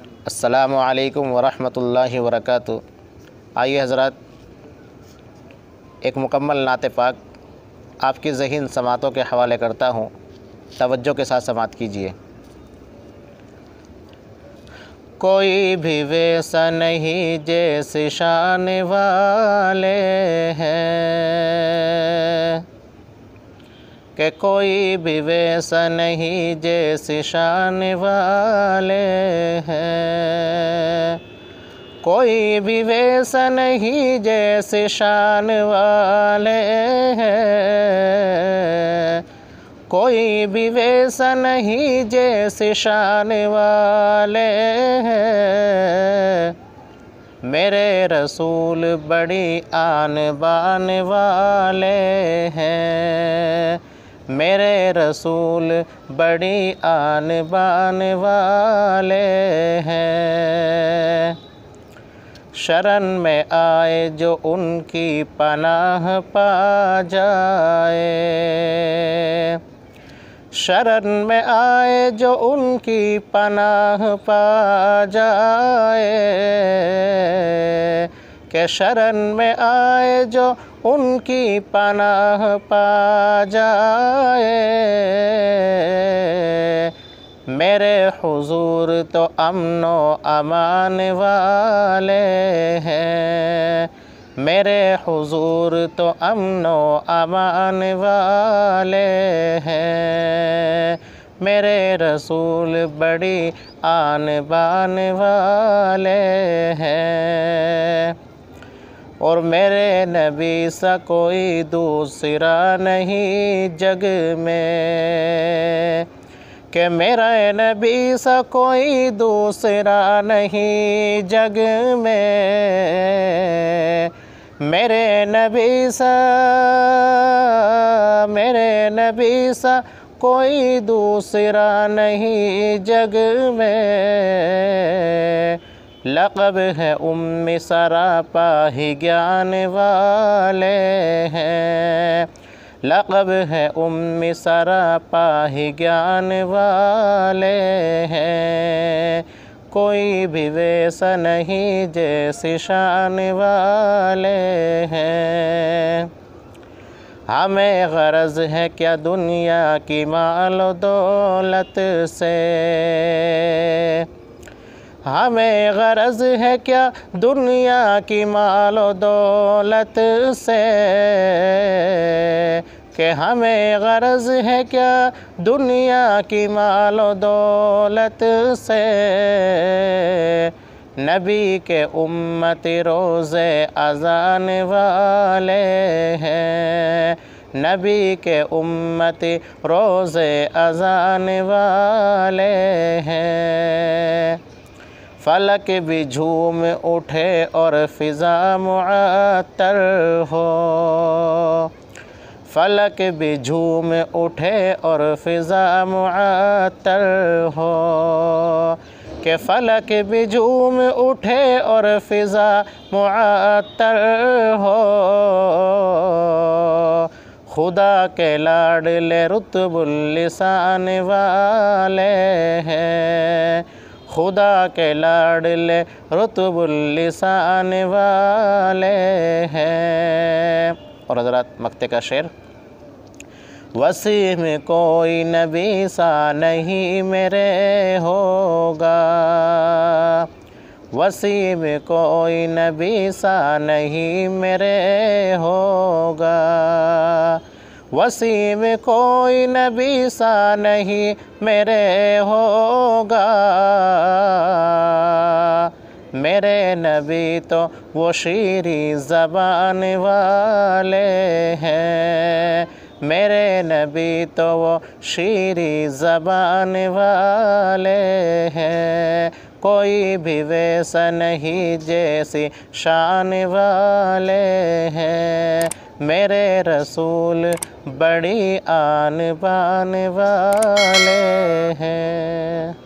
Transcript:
अस्सलामु अलैकुम वरहमतुल्लाहि वबरकातुहू। आइए हज़रात, एक मुकम्मल नात पाक आपकी ज़हीन समातों के हवाले करता हूँ, तवज्जो के साथ समात कीजिए। कोई भी वैसा नहीं जैसे शान वाले हैं, कि कोई भी वैसा नहीं जैसे शान वाले हैं। कोई भी वैसा नहीं जैसे शान वाले हैं। कोई भी वैसा नहीं जैसे शान वाले हैं। मेरे रसूल बड़ी आन बान वाले हैं। मेरे रसूल बड़ी आन बान वाले हैं। शरण में आए जो उनकी पनाह पा जाए। शरण में आए जो उनकी पनाह पा जाए। के शरण में आए जो उनकी पनाह पा जाए। मेरे हुजूर तो अमनो अमान वाले हैं। मेरे हुजूर तो अमनो अमान वाले हैं। मेरे रसूल बड़ी आन बान वाले हैं। और मेरे नबी सा कोई दूसरा नहीं जग में, कि मेरा नबी सा कोई दूसरा नहीं जग में। मेरे नबी सा कोई दूसरा नहीं जग में। लक़ब है उम्मी सरापा ही ज्ञान वाले हैं। लक़ब है उम्मी सरापा ही ज्ञान वाले हैं। कोई भी वैसा नहीं जैसे शान वाले हैं। हमें ग़रज़ है क्या दुनिया की माल दौलत से। हमें ग़रज़ है क्या दुनिया की माल दौलत से। कि हमें ग़रज़ है क्या दुनिया की माल दौलत से। नबी के उम्मती रोज़े अज़ान वाले हैं। नबी के उम्मती रोज़े अज़ान वाले हैं। फ़लक भी झूम उठे और फ़िज़ा मुअत्तर हो। फ़लक भी झूम उठे और फ़िज़ा मुअत्तर हो। कि फ़लक भी झूम उठे और फ़िज़ा मुअत्तर हो। खुदा के लाडले रुतबुल लिसान वाले हैं। खुदा के लाडले रुतबुल लिसान वाले हैं। और हज़रात मक्ते का शेर, वसीम कोई नबी सा नहीं मेरे होगा। वसीम कोई नबी सा नहीं मेरे होगा। वसीम कोई नबी सा नहीं मेरे होगा। मेरे नबी तो वो शीरी ज़बान वाले हैं। मेरे नबी तो वो शीरी ज़बान वाले हैं। कोई भी वैसा नहीं जैसी शान वाले हैं। मेरे रसूल बड़ी आन बान वाले हैं।